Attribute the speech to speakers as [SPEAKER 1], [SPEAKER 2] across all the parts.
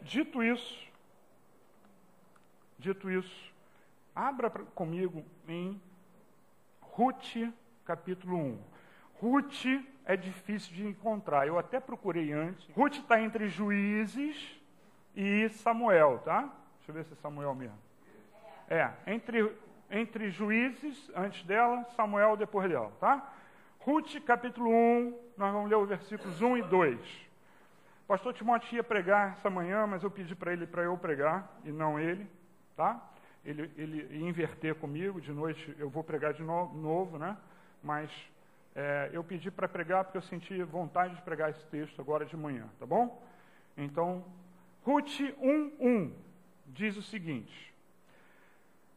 [SPEAKER 1] Dito isso, abra comigo em Ruth, capítulo 1. Ruth é difícil de encontrar, eu até procurei antes. Ruth está entre Juízes e Samuel, tá? Deixa eu ver se é Samuel mesmo. Entre Juízes, antes dela, Samuel depois dela, tá? Ruth, capítulo 1, nós vamos ler os versículos 1 e 2. O pastor Timóteo ia pregar essa manhã, mas eu pedi para ele para eu pregar, e não ele, tá? Ele ia inverter comigo, de noite eu vou pregar de novo, né? Mas eu pedi para pregar porque eu senti vontade de pregar esse texto agora de manhã, tá bom? Então, Ruth 1:1 diz o seguinte: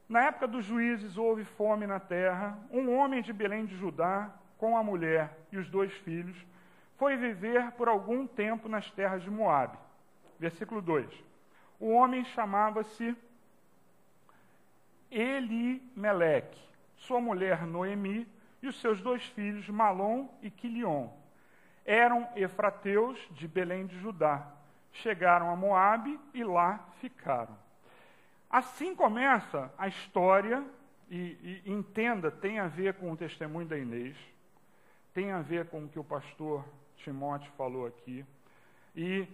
[SPEAKER 1] na época dos juízes houve fome na terra, um homem de Belém de Judá, com a mulher e os 2 filhos, foi viver por algum tempo nas terras de Moabe. Versículo 2. O homem chamava-se Elimeleque, sua mulher Noemi e os seus 2 filhos, Malom e Quilion. Eram efrateus de Belém de Judá. Chegaram a Moabe e lá ficaram. Assim começa a história, e entenda, tem a ver com o testemunho da Inês, tem a ver com o que o pastor Timóteo falou aqui, e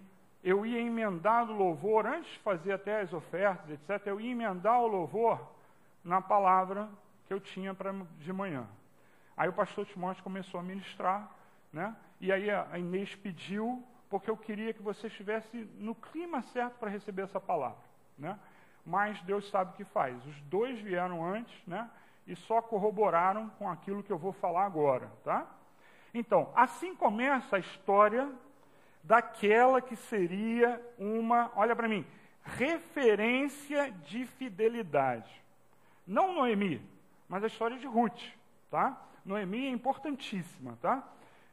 [SPEAKER 1] eu ia emendar o louvor, antes de fazer até as ofertas, etc., eu ia emendar o louvor na palavra que eu tinha de manhã. Aí o pastor Timóteo começou a ministrar, né? E aí a Inês pediu, porque eu queria que você estivesse no clima certo para receber essa palavra, né? Mas Deus sabe o que faz. Os 2 vieram antes, né? E só corroboraram com aquilo que eu vou falar agora, tá? Então, assim começa a história daquela que seria uma, olha para mim, referência de fidelidade. Não Noemi, mas a história de Ruth, tá? Noemi é importantíssima, tá?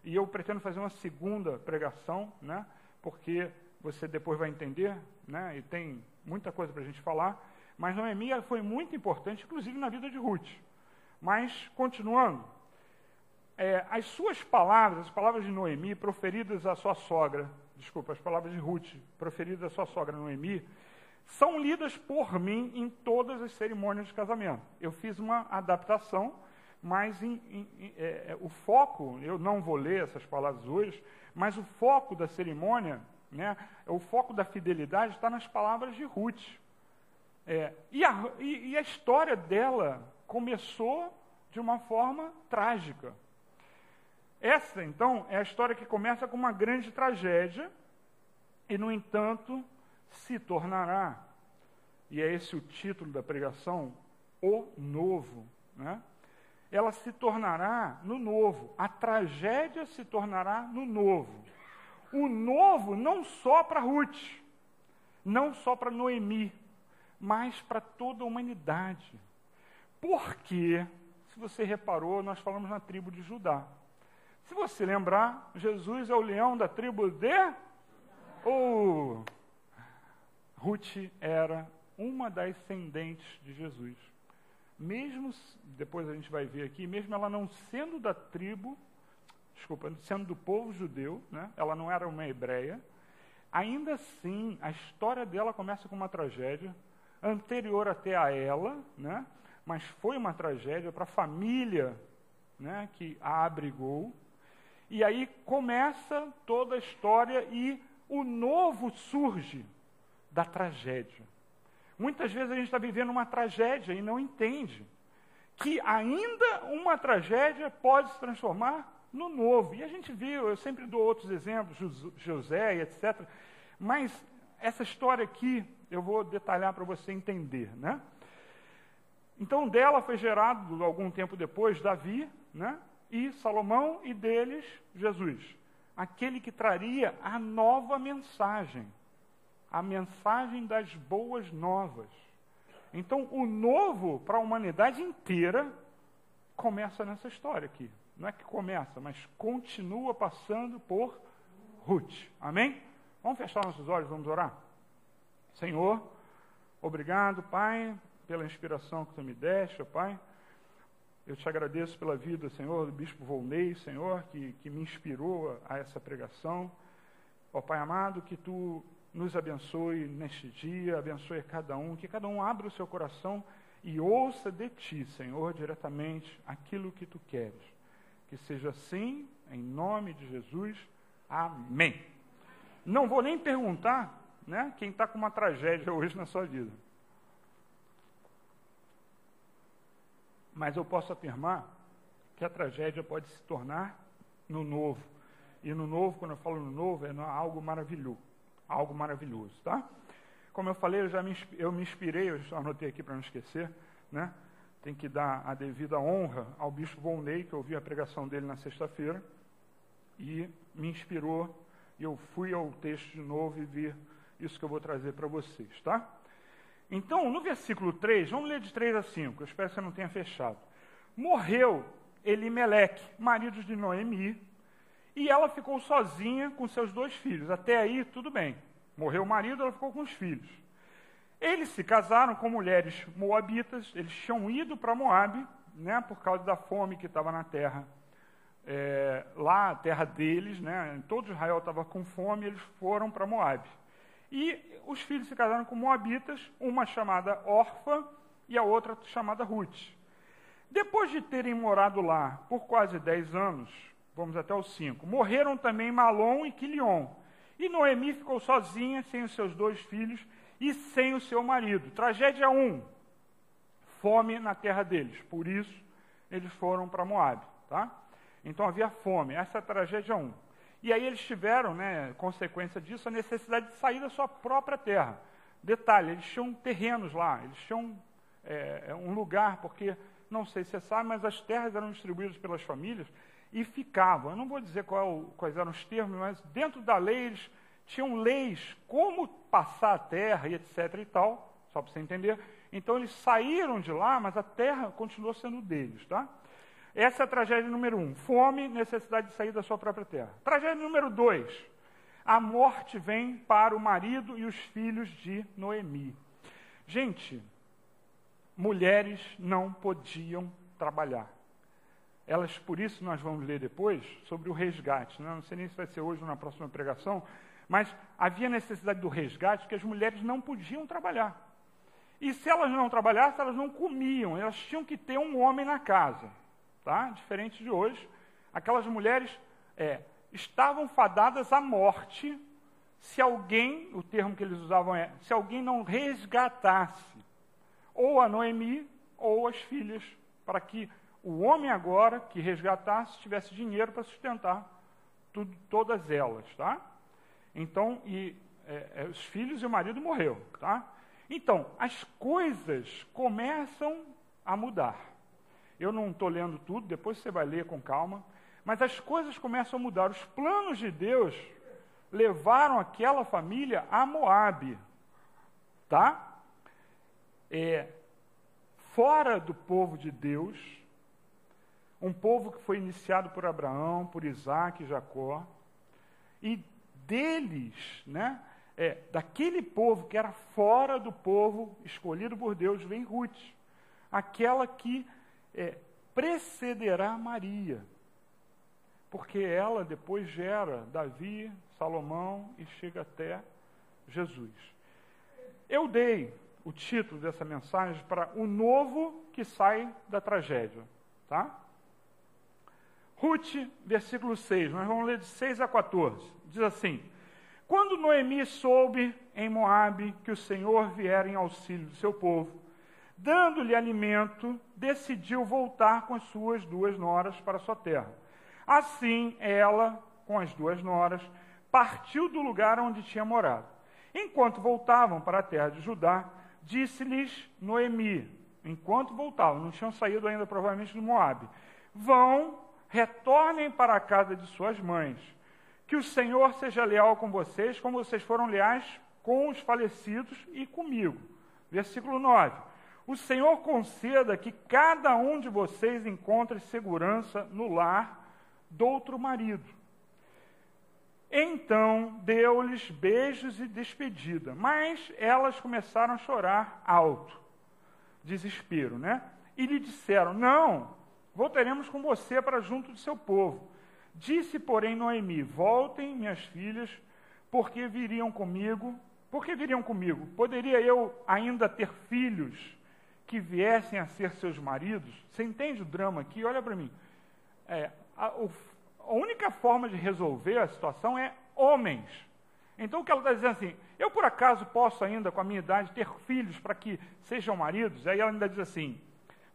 [SPEAKER 1] E eu pretendo fazer uma segunda pregação, né? Porque você depois vai entender, né? E tem muita coisa para a gente falar, mas Noemi foi muito importante, inclusive na vida de Ruth. Mas, continuando, as suas palavras, as palavras de Noemi proferidas à sua sogra, as palavras de Ruth proferidas à sua sogra Noemi, são lidas por mim em todas as cerimônias de casamento. Eu fiz uma adaptação, mas o foco, eu não vou ler essas palavras hoje, mas o foco da cerimônia, né, o foco da fidelidade está nas palavras de Ruth. E a história dela começou de uma forma trágica. Essa, então, é a história que começa com uma grande tragédia e, no entanto, se tornará, e é esse o título da pregação, o novo, né? Ela se tornará no novo. A tragédia se tornará no novo. O novo não só para Ruth, não só para Noemi, mas para toda a humanidade. Porque, se você reparou, nós falamos na tribo de Judá. Se você lembrar, Jesus é o leão da tribo de... Ruth era uma das descendentes de Jesus. Mesmo, depois a gente vai ver aqui, mesmo ela não sendo da tribo, sendo do povo judeu, né? Ela não era uma hebreia, ainda assim, a história dela começa com uma tragédia, anterior até a ela, né? Mas foi uma tragédia para a família, né, que a abrigou. E aí começa toda a história e o novo surge da tragédia. Muitas vezes a gente está vivendo uma tragédia e não entende que ainda uma tragédia pode se transformar no novo. E a gente viu, eu sempre dou outros exemplos, José e etc. Mas essa história aqui eu vou detalhar para você entender, né? Então dela foi gerado, algum tempo depois, Davi, né? E Salomão, e deles, Jesus. Aquele que traria a nova mensagem. A mensagem das boas novas. Então, o novo para a humanidade inteira começa nessa história aqui. Não é que começa, mas continua passando por Ruth. Amém? Vamos fechar nossos olhos, vamos orar? Senhor, obrigado, Pai, pela inspiração que Tu me deste, ó Pai. Eu te agradeço pela vida, Senhor, do Bispo Volney, Senhor, que me inspirou a essa pregação. Ó Pai amado, que Tu nos abençoe neste dia, abençoe a cada um, que cada um abra o seu coração e ouça de Ti, Senhor, diretamente aquilo que Tu queres. Que seja assim, em nome de Jesus. Amém. Não vou nem perguntar, né, quem está com uma tragédia hoje na sua vida. Mas eu posso afirmar que a tragédia pode se tornar no novo. E no novo, quando eu falo no novo, é algo maravilhoso. Algo maravilhoso, tá? Como eu falei, eu me inspirei, eu já anotei aqui para não esquecer, né? Tem que dar a devida honra ao bispo Volney, que eu ouvi a pregação dele na sexta-feira, e me inspirou, e eu fui ao texto de novo e vi isso que eu vou trazer para vocês, tá? Então, no versículo 3, vamos ler de 3 a 5, eu espero que você não tenha fechado. Morreu Elimeleque, marido de Noemi, e ela ficou sozinha com seus 2 filhos. Até aí, tudo bem. Morreu o marido, ela ficou com os filhos. Eles se casaram com mulheres moabitas, eles tinham ido para Moabe, né, por causa da fome que estava na terra, lá a terra deles, né, todo Israel estava com fome, eles foram para Moabe. E os filhos se casaram com moabitas, uma chamada Orfa e a outra chamada Ruth. Depois de terem morado lá por quase 10 anos, vamos até os 5, morreram também Malom e Quilion. E Noemi ficou sozinha, sem os seus 2 filhos e sem o seu marido. Tragédia 1, fome na terra deles. Por isso, eles foram para Moabe, tá? Então havia fome, essa é a tragédia 1. E aí eles tiveram, né, consequência disso, a necessidade de sair da sua própria terra. Detalhe, eles tinham terrenos lá, eles tinham um lugar, porque, não sei se você sabe, mas as terras eram distribuídas pelas famílias e ficavam. Eu não vou dizer quais eram os termos, mas dentro da lei eles tinham leis, como passar a terra e etc e tal, só para você entender. Então eles saíram de lá, mas a terra continuou sendo deles, tá? Essa é a tragédia número 1, fome, necessidade de sair da sua própria terra. Tragédia número 2, a morte vem para o marido e os filhos de Noemi. Gente, mulheres não podiam trabalhar. Elas, por isso nós vamos ler depois sobre o resgate, né? Não sei nem se vai ser hoje ou na próxima pregação, mas havia necessidade do resgate porque as mulheres não podiam trabalhar. E se elas não trabalhassem, elas não comiam, elas tinham que ter um homem na casa. Tá? Diferente de hoje, aquelas mulheres estavam fadadas à morte se alguém, o termo que eles usavam se alguém não resgatasse ou a Noemi ou as filhas, para que o homem agora que resgatasse tivesse dinheiro para sustentar todas elas, tá? Então, os filhos e o marido morreu, tá? Então, as coisas começam a mudar. Eu não estou lendo tudo, depois você vai ler com calma, mas as coisas começam a mudar. Os planos de Deus levaram aquela família a Moabe, tá? Fora do povo de Deus, um povo que foi iniciado por Abraão, por Isaac e Jacó, e deles, né, daquele povo que era fora do povo escolhido por Deus, vem Ruth, aquela que precederá Maria, porque ela depois gera Davi, Salomão e chega até Jesus. Eu dei o título dessa mensagem para o novo que sai da tragédia, tá? Ruth, versículo 6, nós vamos ler de 6 a 14, diz assim: quando Noemi soube em Moabe que o Senhor viera em auxílio do seu povo, dando-lhe alimento, decidiu voltar com as suas 2 noras para sua terra. Assim, ela, com as 2 noras, partiu do lugar onde tinha morado. Enquanto voltavam para a terra de Judá, disse-lhes Noemi, enquanto voltavam, não tinham saído ainda provavelmente do Moabe, retornem para a casa de suas mães, que o Senhor seja leal com vocês, como vocês foram leais com os falecidos e comigo. Versículo 9. O Senhor conceda que cada um de vocês encontre segurança no lar do outro marido. Então deu-lhes beijos e despedida, mas elas começaram a chorar alto, desespero, né? E lhe disseram, não, voltaremos com você para junto do seu povo. Disse, porém, Noemi, voltem, minhas filhas, porque viriam comigo Por que viriam comigo? Poderia eu ainda ter filhos que viessem a ser seus maridos? Você entende o drama aqui? Olha para mim. A única forma de resolver a situação é homens. Então o que ela está dizendo assim, eu por acaso posso ainda, com a minha idade, ter filhos para que sejam maridos? Aí ela ainda diz assim,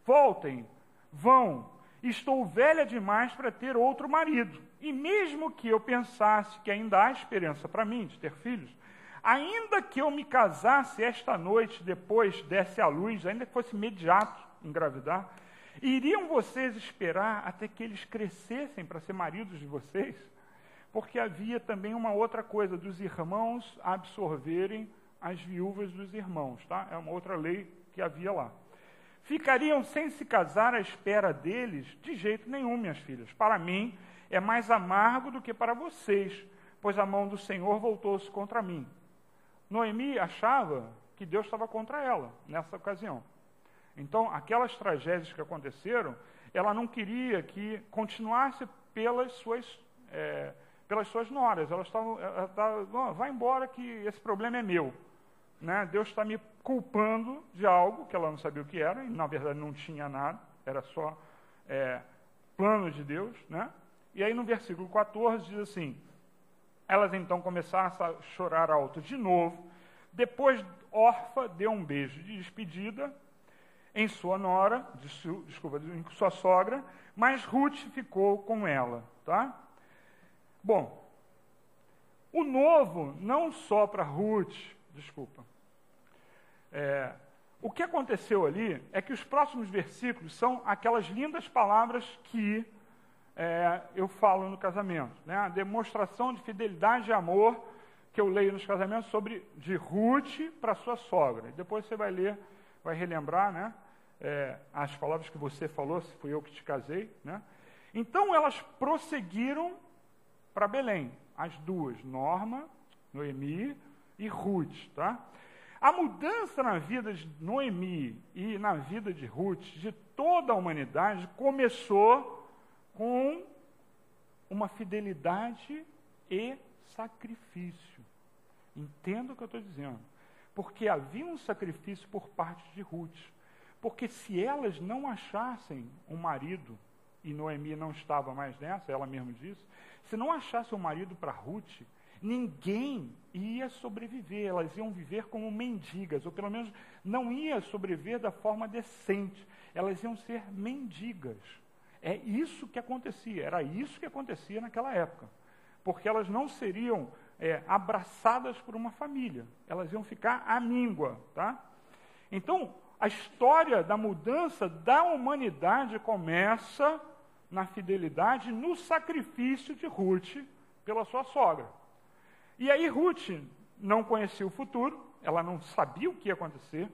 [SPEAKER 1] voltem, vão, estou velha demais para ter outro marido. E mesmo que eu pensasse que ainda há esperança para mim de ter filhos, ainda que eu me casasse esta noite, depois desse à luz, ainda que fosse imediato engravidar, iriam vocês esperar até que eles crescessem para ser maridos de vocês? Porque havia também uma outra coisa, dos irmãos absorverem as viúvas dos irmãos, tá? É uma outra lei que havia lá. Ficariam sem se casar à espera deles? De jeito nenhum, minhas filhas. Para mim, é mais amargo do que para vocês, pois a mão do Senhor voltou-se contra mim. Noemi achava que Deus estava contra ela, nessa ocasião. Então, aquelas tragédias que aconteceram, ela não queria que continuasse pelas suas noras. Ela estava, vai embora que esse problema é meu. Né? Deus está me culpando de algo que ela não sabia o que era, e na verdade não tinha nada, era só plano de Deus. Né? E aí no versículo 14 diz assim, elas então começaram a chorar alto de novo. Depois, Orfa deu um beijo de despedida em sua nora, em sua sogra, mas Ruth ficou com ela. Tá? Bom, o novo, não só para Ruth, o que aconteceu ali é que os próximos versículos são aquelas lindas palavras que eu falo no casamento, né? A demonstração de fidelidade e amor que eu leio nos casamentos de Ruth para sua sogra. Depois você vai ler, vai relembrar, né? As palavras que você falou, se fui eu que te casei, né? Então elas prosseguiram para Belém, as duas, Norma, Noemi e Ruth, tá? A mudança na vida de Noemi e na vida de Ruth, de toda a humanidade, começou com uma fidelidade e sacrifício. Entenda o que eu estou dizendo. Porque havia um sacrifício por parte de Ruth. Porque se elas não achassem um marido, e Noemi não estava mais nessa, ela mesma disse, se não achasse um marido para Ruth, ninguém ia sobreviver, elas iam viver como mendigas, ou pelo menos não ia sobreviver da forma decente, elas iam ser mendigas. É isso que acontecia, era isso que acontecia naquela época, porque elas não seriam abraçadas por uma família, elas iam ficar à míngua, tá? Então, a história da mudança da humanidade começa na fidelidade, no sacrifício de Ruth pela sua sogra. E aí Ruth não conhecia o futuro, ela não sabia o que ia acontecer,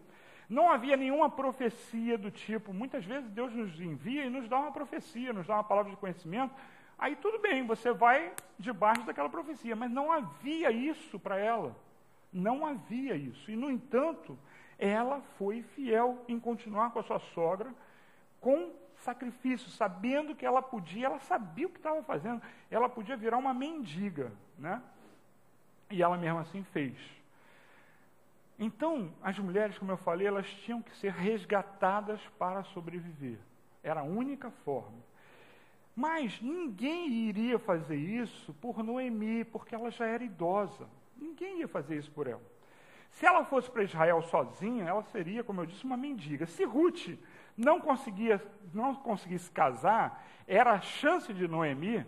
[SPEAKER 1] não havia nenhuma profecia do tipo, muitas vezes Deus nos envia e nos dá uma profecia, nos dá uma palavra de conhecimento, aí tudo bem, você vai debaixo daquela profecia, mas não havia isso para ela, não havia isso. E, no entanto, ela foi fiel em continuar com a sua sogra, com sacrifício, sabendo que ela sabia o que estava fazendo, ela podia virar uma mendiga, né? E ela mesmo assim fez. Então, as mulheres, como eu falei, elas tinham que ser resgatadas para sobreviver. Era a única forma. Mas ninguém iria fazer isso por Noemi, porque ela já era idosa. Ninguém ia fazer isso por ela. Se ela fosse para Israel sozinha, ela seria, como eu disse, uma mendiga. Se Ruth não conseguisse casar, era a chance de Noemi,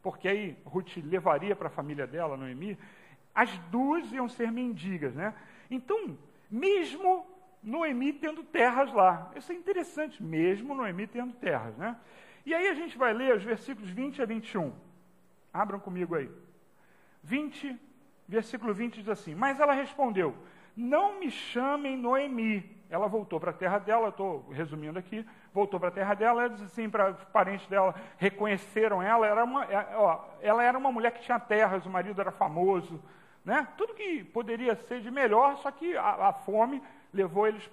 [SPEAKER 1] porque aí Ruth levaria para a família dela, Noemi, as duas iam ser mendigas, né? Então, mesmo Noemi tendo terras lá, isso é interessante, mesmo Noemi tendo terras, né? E aí a gente vai ler os versículos 20 a 21. Abram comigo aí. Versículo 20 diz assim, mas ela respondeu, não me chamem Noemi. Ela voltou para a terra dela, estou resumindo aqui, voltou para a terra dela, ela disse assim para os parentes dela, reconheceram ela, ela era uma mulher que tinha terras, o marido era famoso, né? Tudo que poderia ser de melhor, só que a fome levou eles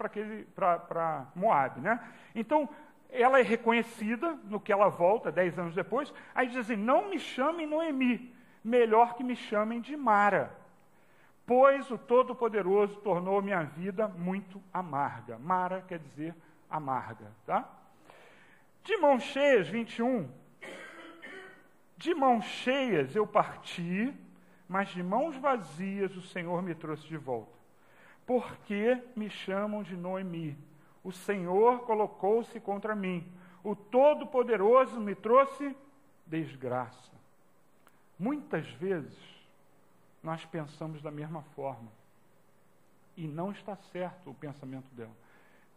[SPEAKER 1] para Moabe, né? Então, ela é reconhecida no que ela volta, 10 anos depois, aí diz assim, não me chamem Noemi, melhor que me chamem de Mara, pois o Todo-Poderoso tornou minha vida muito amarga. Mara quer dizer amarga, tá? De mãos cheias, 21. De mãos cheias eu parti, mas de mãos vazias o Senhor me trouxe de volta. Porque me chamam de Noemi? O Senhor colocou-se contra mim. O Todo-Poderoso me trouxe desgraça. Muitas vezes, nós pensamos da mesma forma. E não está certo o pensamento dela.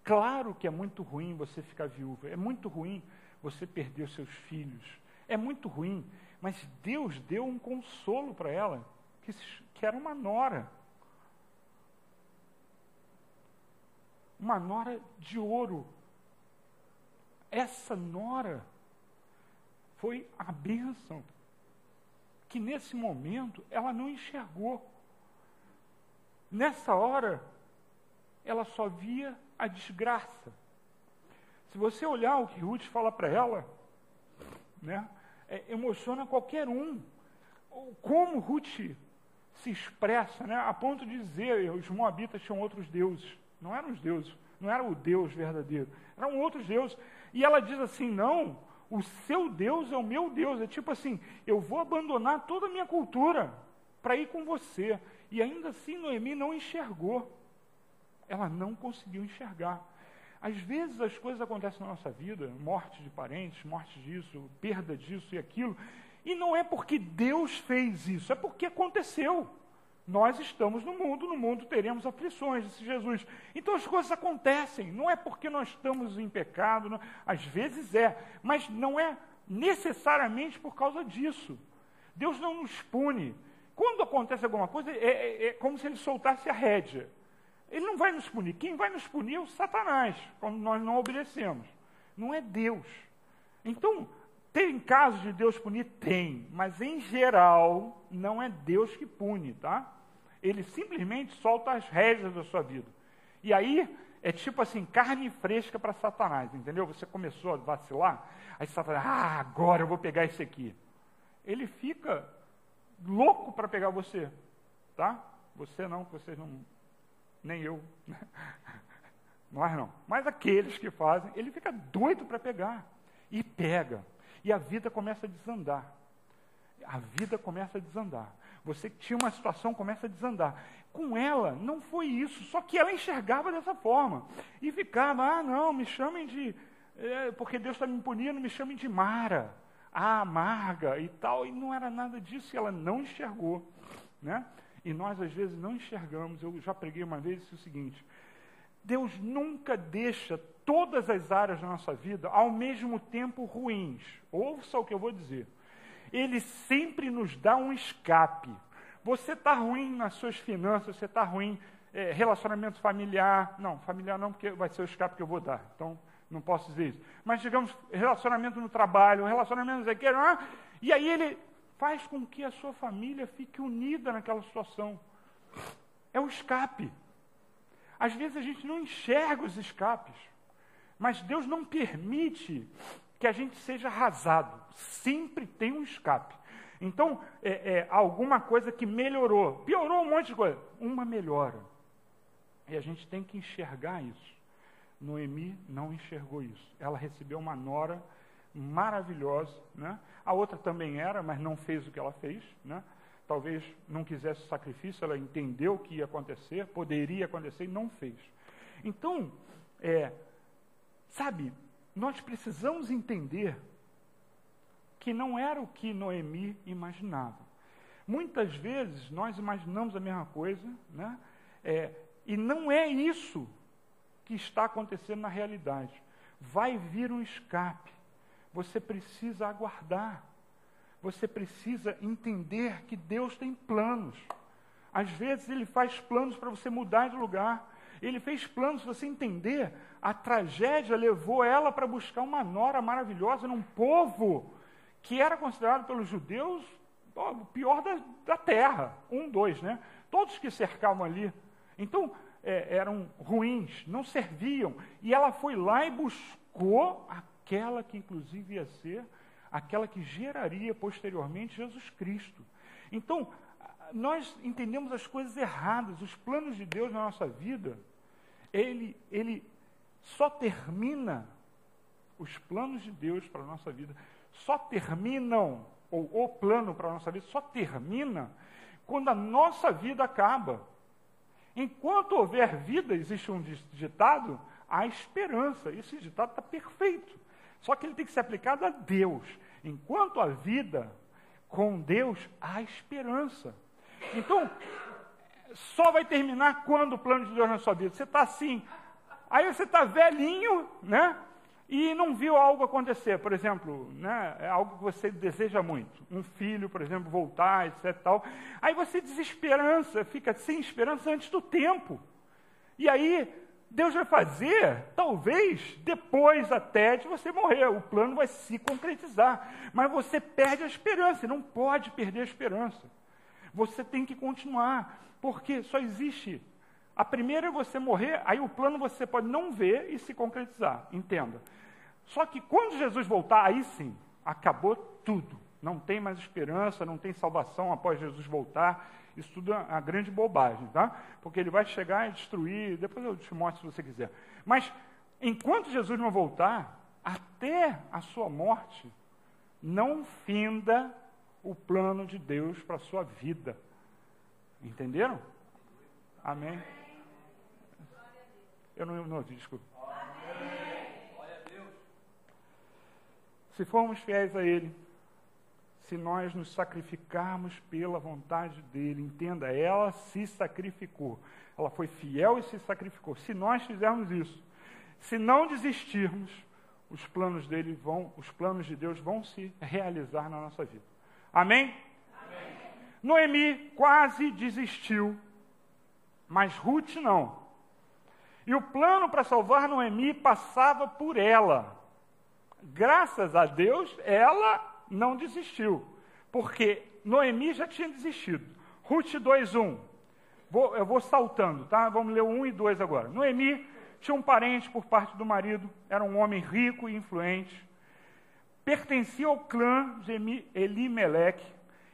[SPEAKER 1] Claro que é muito ruim você ficar viúva. É muito ruim você perder os seus filhos. É muito ruim. Mas Deus deu um consolo para ela, que era uma nora. Uma nora de ouro. Essa nora foi a bênção que nesse momento ela não enxergou. Nessa hora, ela só via a desgraça. Se você olhar o que Ruth fala para ela, né, emociona qualquer um. Como Ruth se expressa, né, a ponto de dizer, os moabitas tinham outros deuses. Não eram os deuses, não era o Deus verdadeiro, eram outros deuses. E ela diz assim, não, o seu Deus é o meu Deus. É tipo assim, eu vou abandonar toda a minha cultura para ir com você. E ainda assim Noemi não enxergou. Ela não conseguiu enxergar. Às vezes as coisas acontecem na nossa vida, morte de parentes, morte disso, perda disso e aquilo, e não é porque Deus fez isso, é porque aconteceu. Nós estamos no mundo teremos aflições, disse Jesus. Então as coisas acontecem, não é porque nós estamos em pecado, não, às vezes é, mas não é necessariamente por causa disso. Deus não nos pune. Quando acontece alguma coisa, é como se ele soltasse a rédea. Ele não vai nos punir. Quem vai nos punir é o Satanás, quando nós não obedecemos. Não é Deus. Então, tem casos de Deus punir? Tem. Mas, em geral, não é Deus que pune, tá? Ele simplesmente solta as rédeas da sua vida. E aí, é tipo assim, carne fresca para Satanás, entendeu? Você começou a vacilar, aí Satanás, agora eu vou pegar esse aqui. Ele fica louco para pegar você, tá? Você não, vocês não... Nem eu, nós não. Mas aqueles que fazem, ele fica doido para pegar. E pega. E a vida começa a desandar. A vida começa a desandar. Você que tinha uma situação, começa a desandar. Com ela, não foi isso. Só que ela enxergava dessa forma. E ficava, não, me chamem de... porque Deus está me punindo, me chamem de Mara. Amarga e tal. E não era nada disso. E ela não enxergou, né? E nós, às vezes, não enxergamos. Eu já preguei uma vez o seguinte, Deus nunca deixa todas as áreas da nossa vida ao mesmo tempo ruins. Ouça o que eu vou dizer. Ele sempre nos dá um escape. Você está ruim nas suas finanças, você está ruim, relacionamento familiar. Não, familiar não, porque vai ser o escape que eu vou dar. Então, não posso dizer isso. Mas, digamos, relacionamento no trabalho, relacionamento não sei o que, e aí ele... faz com que a sua família fique unida naquela situação. É o escape. Às vezes a gente não enxerga os escapes, mas Deus não permite que a gente seja arrasado. Sempre tem um escape. Então, alguma coisa que melhorou, piorou um monte de coisa, uma melhora. E a gente tem que enxergar isso. Noemi não enxergou isso. Ela recebeu uma nora maravilhosa, né? A outra também era, mas não fez o que ela fez, né? Talvez não quisesse o sacrifício, ela entendeu o que ia acontecer, poderia acontecer e não fez. Então, sabe, nós precisamos entender que não era o que Noemi imaginava. Muitas vezes nós imaginamos a mesma coisa, né? E não é isso que está acontecendo na realidade. Vai vir um escape. Você precisa aguardar. Você precisa entender que Deus tem planos. Às vezes Ele faz planos para você mudar de lugar. Ele fez planos, se você entender, a tragédia levou ela para buscar uma nora maravilhosa num povo que era considerado pelos judeus o pior da terra. 2, né? Todos que cercavam ali. Então, eram ruins, não serviam. E ela foi lá e buscou aquela que inclusive ia ser, aquela que geraria posteriormente Jesus Cristo. Então, nós entendemos as coisas erradas. Os planos de Deus na nossa vida, ele só termina, os planos de Deus para a nossa vida, só terminam, ou o plano para a nossa vida, só termina quando a nossa vida acaba. Enquanto houver vida, existe um ditado, há esperança. Esse ditado está perfeito. Só que ele tem que ser aplicado a Deus. Enquanto há vida, com Deus, há esperança. Então, só vai terminar quando o plano de Deus na sua vida? Você está assim, aí você está velhinho, né? E não viu algo acontecer, por exemplo, né, é algo que você deseja muito, um filho, por exemplo, voltar, etc. Tal. Aí você desesperança, fica sem esperança antes do tempo. E aí, Deus vai fazer, talvez, depois até de você morrer, o plano vai se concretizar. Mas você perde a esperança, e não pode perder a esperança. Você tem que continuar, porque só existe... A primeira é você morrer, aí o plano você pode não ver e se concretizar, entenda. Só que quando Jesus voltar, aí sim, acabou tudo. Não tem mais esperança, não tem salvação após Jesus voltar. Isso tudo é uma grande bobagem, tá? Porque ele vai chegar e destruir, depois eu te mostro se você quiser. Mas, enquanto Jesus não voltar, até a sua morte, não finda o plano de Deus para a sua vida. Entenderam? Amém? Eu não ouvi, desculpa. Se formos fiéis a Ele, se nós nos sacrificarmos pela vontade dEle, entenda, ela se sacrificou. Ela foi fiel e se sacrificou. Se nós fizermos isso, se não desistirmos, os planos de Deus vão se realizar na nossa vida. Amém? Amém. Noemi quase desistiu, mas Ruth não. E o plano para salvar Noemi passava por ela. Graças a Deus, ela não desistiu, porque Noemi já tinha desistido. Ruth 2:1. Eu vou saltando, tá? Vamos ler o 1 e 2 agora. Noemi tinha um parente por parte do marido, era um homem rico e influente, pertencia ao clã de Elimeleque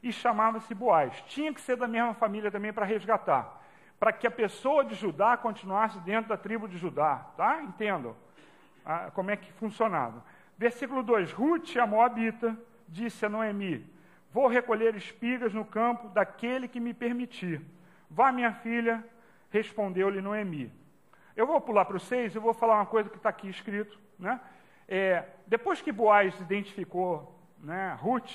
[SPEAKER 1] e chamava-se Boaz. Tinha que ser da mesma família também para resgatar, para que a pessoa de Judá continuasse dentro da tribo de Judá, tá? Entendam como é que funcionava. Versículo 2, Ruth, a moabita, disse a Noemi, vou recolher espigas no campo daquele que me permitir. Vá, minha filha, respondeu-lhe Noemi. Eu vou pular para o 6 e vou falar uma coisa que está aqui escrito, né? Depois que Boaz identificou, né, Ruth,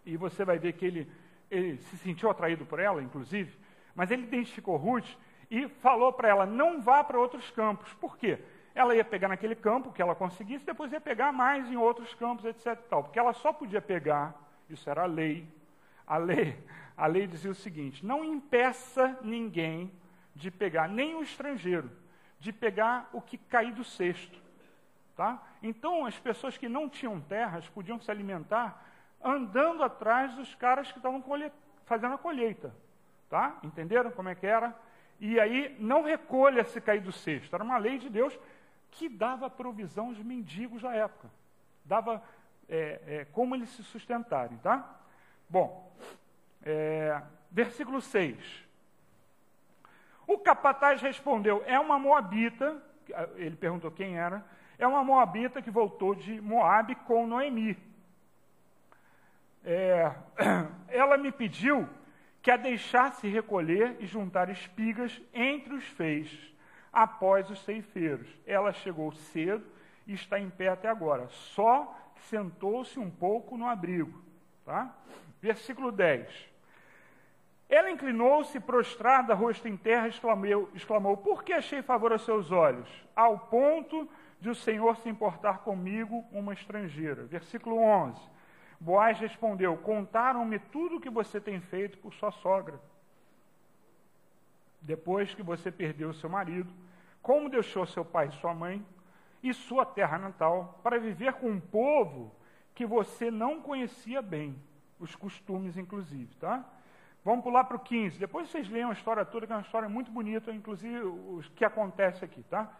[SPEAKER 1] e você vai ver que ele se sentiu atraído por ela, inclusive, mas ele identificou Ruth e falou para ela, não vá para outros campos. Por quê? Ela ia pegar naquele campo que ela conseguisse, depois ia pegar mais em outros campos, etc. Tal, porque ela só podia pegar, isso era a lei. A lei dizia o seguinte, não impeça ninguém de pegar, nem o estrangeiro, de pegar o que cair do cesto. Tá? Então, as pessoas que não tinham terras podiam se alimentar andando atrás dos caras que estavam fazendo a colheita. Tá? Entenderam como é que era? E aí, não recolha se cair do cesto. Era uma lei de Deus que dava provisão aos mendigos da época. Dava como eles se sustentarem. Tá? Bom, versículo 6. O capataz respondeu, é uma moabita, ele perguntou quem era, é uma moabita que voltou de Moabe com Noemi. Ela me pediu que a deixasse recolher e juntar espigas entre os feixes, após os ceifeiros. Ela chegou cedo e está em pé até agora, só sentou-se um pouco no abrigo. Tá? Versículo 10. Ela inclinou-se, prostrada, rosto em terra, exclamou, por que achei favor aos seus olhos? Ao ponto de o Senhor se importar comigo, uma estrangeira. Versículo 11. Boaz respondeu, contaram-me tudo o que você tem feito por sua sogra. Depois que você perdeu seu marido, como deixou seu pai e sua mãe, e sua terra natal, para viver com um povo que você não conhecia bem, os costumes inclusive, tá? Vamos pular para o 15, depois vocês leiam a história toda, que é uma história muito bonita, inclusive o que acontece aqui, tá?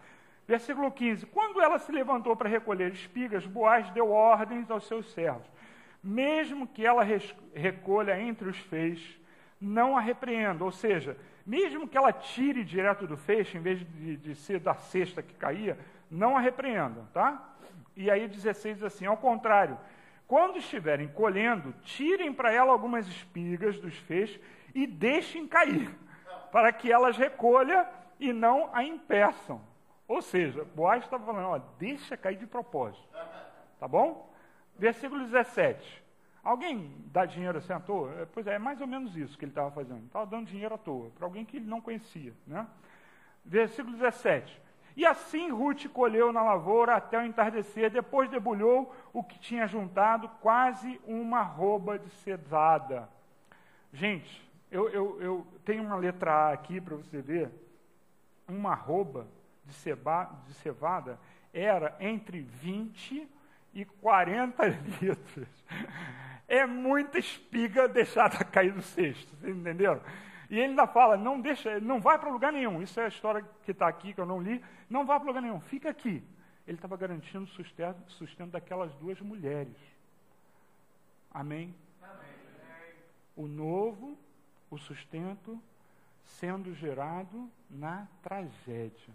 [SPEAKER 1] Versículo 15, quando ela se levantou para recolher espigas, Boaz deu ordens aos seus servos, mesmo que ela recolha entre os feixes, não a repreenda. Ou seja, mesmo que ela tire direto do feixe, em vez de ser da cesta que caía, não a repreenda, tá? E aí 16 diz assim, ao contrário, quando estiverem colhendo, tirem para ela algumas espigas dos feixes e deixem cair, para que elas recolham e não a impeçam. Ou seja, Boaz estava falando, ó, deixa cair de propósito, tá bom? Versículo 17. Alguém dá dinheiro assim à toa? Pois é mais ou menos isso que ele estava fazendo. Estava dando dinheiro à toa, para alguém que ele não conhecia, né? Versículo 17. E assim Ruth colheu na lavoura até o entardecer, depois debulhou o que tinha juntado, quase uma arroba de cevada. Gente, eu tenho uma letra A aqui para você ver. Uma arroba de cevada era entre 20 e 40 litros. É muita espiga deixada cair do cesto, vocês entenderam? E ele ainda fala, não deixa, não vai para lugar nenhum. Isso é a história que está aqui, que eu não li. Não vai para lugar nenhum, fica aqui. Ele estava garantindo o sustento daquelas duas mulheres. Amém? Amém? O novo, o sustento, sendo gerado na tragédia.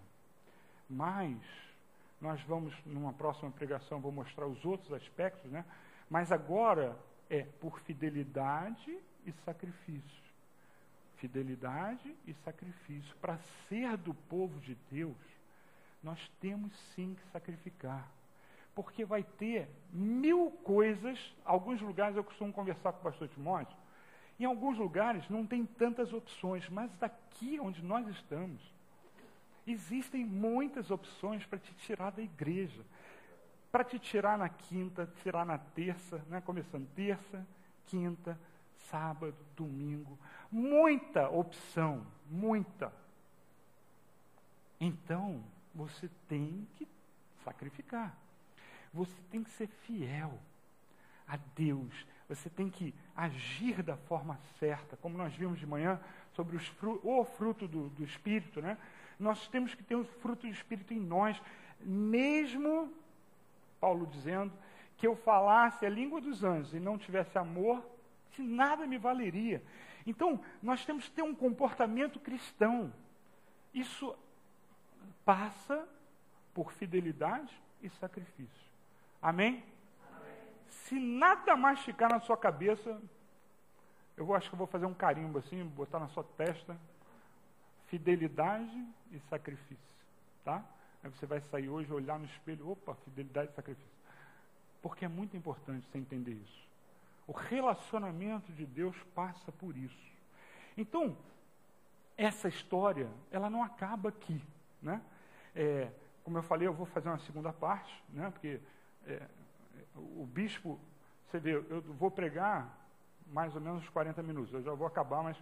[SPEAKER 1] Mas, nós vamos, numa próxima pregação, vou mostrar os outros aspectos, né? Mas agora é por fidelidade e sacrifício. Fidelidade e sacrifício. Para ser do povo de Deus, nós temos sim que sacrificar. Porque vai ter 1000 coisas, alguns lugares eu costumo conversar com o pastor Timóteo, em alguns lugares não tem tantas opções, mas daqui onde nós estamos, existem muitas opções para te tirar da igreja. Para te tirar na quinta, tirar na terça, né? Começando terça, quinta, sábado, domingo. Muita opção, muita. Então, você tem que sacrificar. Você tem que ser fiel a Deus. Você tem que agir da forma certa, como nós vimos de manhã sobre o fruto do Espírito, né? Nós temos que ter o fruto do Espírito em nós, mesmo, Paulo dizendo, que eu falasse a língua dos anjos e não tivesse amor, de nada me valeria. Então, nós temos que ter um comportamento cristão. Isso passa por fidelidade e sacrifício. Amém? Se nada mais ficar na sua cabeça, acho que eu vou fazer um carimbo assim, botar na sua testa, fidelidade e sacrifício, tá? Aí você vai sair hoje, olhar no espelho, opa, fidelidade e sacrifício. Porque é muito importante você entender isso. O relacionamento de Deus passa por isso. Então, essa história, ela não acaba aqui, né? Como eu falei, eu vou fazer uma segunda parte, né? Porque o bispo, você vê, eu vou pregar mais ou menos uns 40 minutos, eu já vou acabar, mas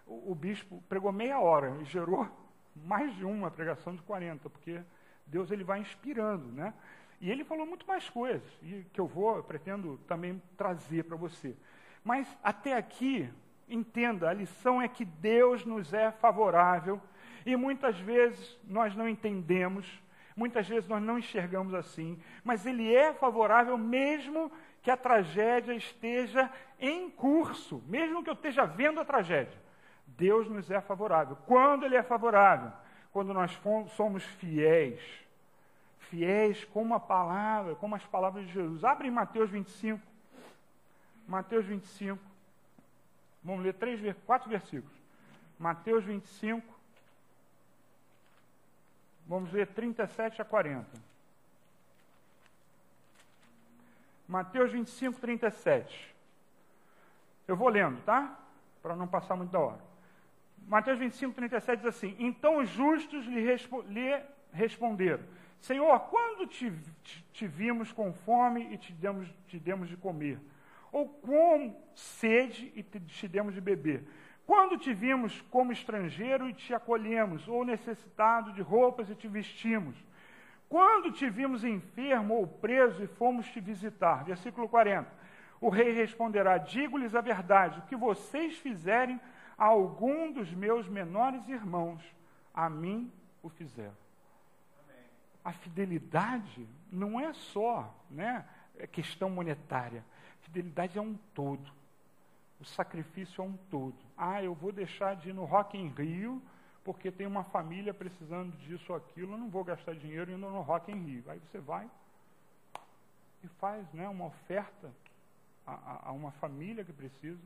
[SPEAKER 1] o bispo pregou meia hora e gerou mais de uma pregação de 40, porque Deus ele vai inspirando, né? E ele falou muito mais coisas, e que eu pretendo também trazer para você. Mas até aqui, entenda, a lição é que Deus nos é favorável, e muitas vezes nós não entendemos, muitas vezes nós não enxergamos assim, mas Ele é favorável mesmo que a tragédia esteja em curso, mesmo que eu esteja vendo a tragédia. Deus nos é favorável. Quando Ele é favorável? Quando nós somos fiéis. Fiéis como a palavra, como as palavras de Jesus. Abre em Mateus 25. Mateus 25. Vamos ler 4 versículos. Mateus 25. Vamos ler 37 a 40. Mateus 25, 37. Eu vou lendo, tá? Para não passar muito da hora. Mateus 25, 37 diz assim: então os justos lhe responderam: Senhor, quando te vimos com fome e te demos de comer? Ou com sede e te demos de beber? Quando te vimos como estrangeiro e te acolhemos? Ou necessitado de roupas e te vestimos? Quando te vimos enfermo ou preso e fomos te visitar? Versículo 40. O rei responderá: digo-lhes a verdade, o que vocês fizerem a algum dos meus menores irmãos, a mim o fizeram. A fidelidade não é só, né, questão monetária. A fidelidade é um todo. O sacrifício é um todo. eu vou deixar de ir no Rock in Rio, porque tem uma família precisando disso ou aquilo, eu não vou gastar dinheiro indo no Rock in Rio. Aí você vai e faz, né, uma oferta a uma família que precisa,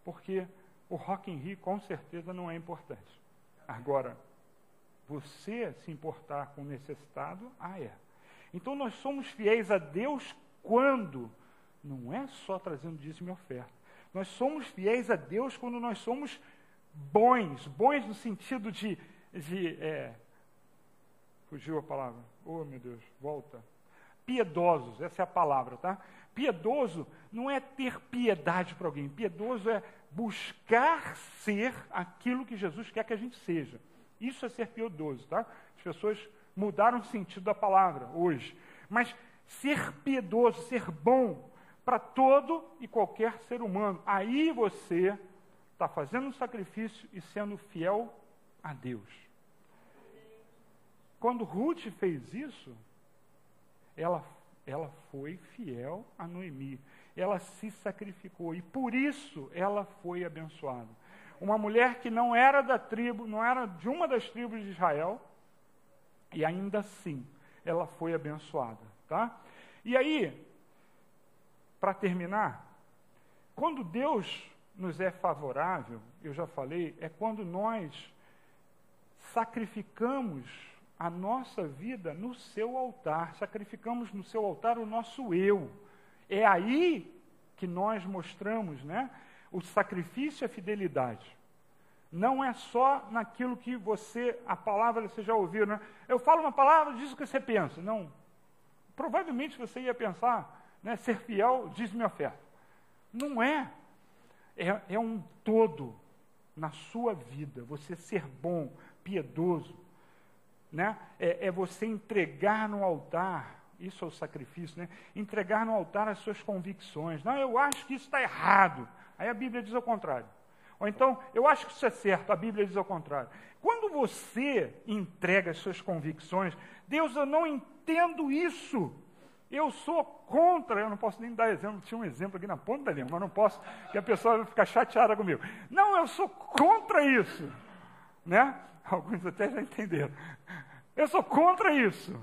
[SPEAKER 1] porque o Rock in Rio com certeza não é importante. Agora, você se importar com o necessitado, é. Então nós somos fiéis a Deus quando não é só trazendo dízimo e oferta. Nós somos fiéis a Deus quando nós somos bons no sentido de fugiu a palavra, meu Deus, volta. Piedosos, essa é a palavra, tá? Piedoso não é ter piedade para alguém, piedoso é buscar ser aquilo que Jesus quer que a gente seja. Isso é ser piedoso, tá? As pessoas mudaram o sentido da palavra hoje. Mas ser piedoso, ser bom para todo e qualquer ser humano. Aí você está fazendo um sacrifício e sendo fiel a Deus. Quando Ruth fez isso, ela foi fiel a Noemi. Ela se sacrificou e por isso ela foi abençoada. Uma mulher que não era da tribo, não era de uma das tribos de Israel, e ainda assim ela foi abençoada, tá? E aí, para terminar, quando Deus nos é favorável, eu já falei, é quando nós sacrificamos a nossa vida no seu altar, sacrificamos no seu altar o nosso eu. É aí que nós mostramos, né, o sacrifício e a fidelidade. Não é só naquilo que a palavra você já ouviu, né? Eu falo uma palavra, diz o que você pensa. Não. Provavelmente você ia pensar, né, ser fiel, dízimo e oferta. Não é. É um todo na sua vida. Você ser bom, piedoso, né? É você entregar no altar, isso é o sacrifício, né? Entregar no altar as suas convicções. Não, eu acho que isso está errado. Aí a Bíblia diz ao contrário. Ou então, eu acho que isso é certo, a Bíblia diz ao contrário. Quando você entrega as suas convicções, Deus, eu não entendo isso. Eu sou contra, eu não posso nem dar exemplo, tinha um exemplo aqui na ponta da língua, mas não posso, que a pessoa vai ficar chateada comigo. Não, eu sou contra isso. Né? Alguns até já entenderam. Eu sou contra isso.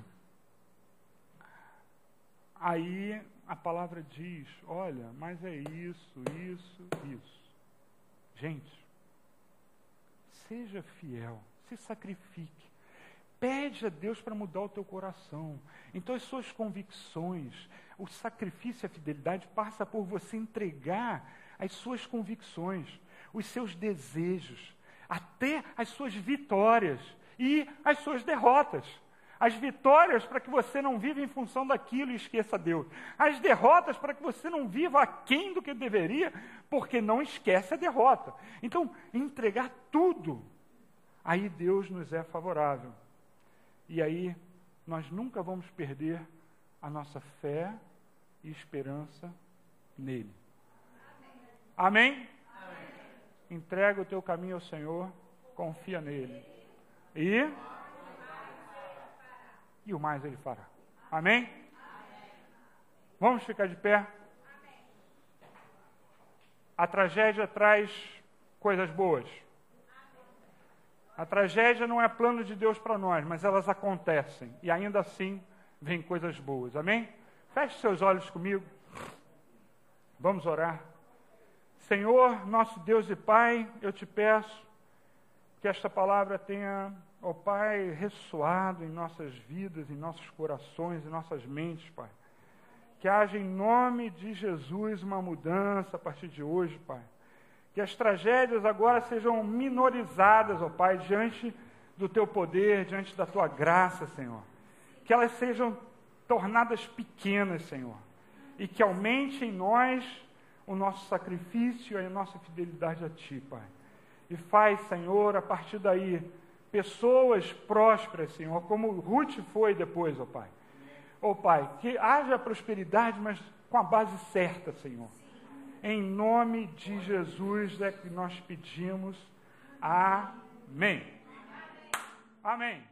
[SPEAKER 1] Aí a palavra diz, olha, mas é isso. Gente, seja fiel, se sacrifique. Pede a Deus para mudar o teu coração. Então as suas convicções, o sacrifício e a fidelidade passa por você entregar as suas convicções, os seus desejos, até as suas vitórias e as suas derrotas. As vitórias para que você não viva em função daquilo e esqueça Deus. As derrotas para que você não viva aquém do que deveria, porque não esquece a derrota. Então, entregar tudo, aí Deus nos é favorável. E aí, nós nunca vamos perder a nossa fé e esperança nele. Amém? Amém? Entrega o teu caminho ao Senhor, confia nele. E o mais ele fará. Amém? Vamos ficar de pé? A tragédia traz coisas boas. A tragédia não é plano de Deus para nós, mas elas acontecem. E ainda assim, vem coisas boas. Amém? Feche seus olhos comigo. Vamos orar. Senhor, nosso Deus e Pai, eu te peço que esta palavra tenha, ó Pai, ressoado em nossas vidas, em nossos corações, em nossas mentes, Pai. Que haja em nome de Jesus uma mudança a partir de hoje, Pai. Que as tragédias agora sejam minorizadas, ó Pai, diante do Teu poder, diante da Tua graça, Senhor. Que elas sejam tornadas pequenas, Senhor. E que aumente em nós o nosso sacrifício e a nossa fidelidade a Ti, Pai. E faz, Senhor, a partir daí, pessoas prósperas, Senhor, como Ruth foi depois, ó Pai. Ó Pai, que haja prosperidade, mas com a base certa, Senhor. Em nome de Jesus é que nós pedimos. Amém. Amém.